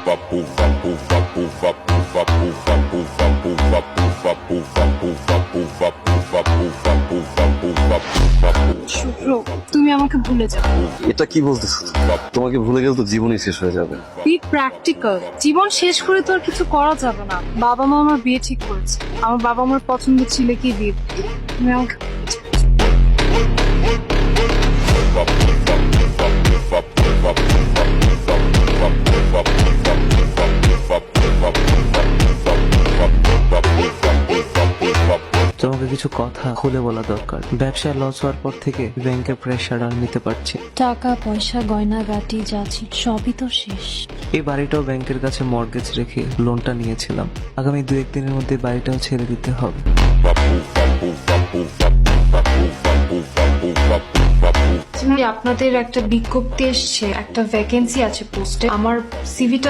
শুভ্র, তুমি আমাকে ভুলে যাও। এটা কি বলতেছো? তোমাকে ভুলে গেলে তো জীবনই শেষ হয়ে যাবে। B practical. জীবন শেষ করে তো আর কিছু করা যাবে না। বাবা মা আমার বিয়ে ঠিক করেছে। আমার বাবা আমার পছন্দের ছেলেকে বিয়ে দিবে। তুমি আমাকে তোমাকে কিছু কথা খুলে বলা দরকার। ব্যবসায় লস হওয়ার পর থেকে ব্যাংকের প্রেশার আর নিতে পারছি না। টাকা পয়সা গয়না গাটি যা ছিল সবই তো শেষ। এই বাড়িটাও ব্যাংকের কাছে মর্গেজ রেখে লোনটা নিয়েছিলাম। আগামী 2-1 দিনের মধ্যে বাড়িটাও ছেড়ে দিতে হবে। আপনাদের একটা বিজ্ঞপ্তি এসছে, একটা ভ্যাকেন্সি আছে পোস্টে। আমার সিভিটা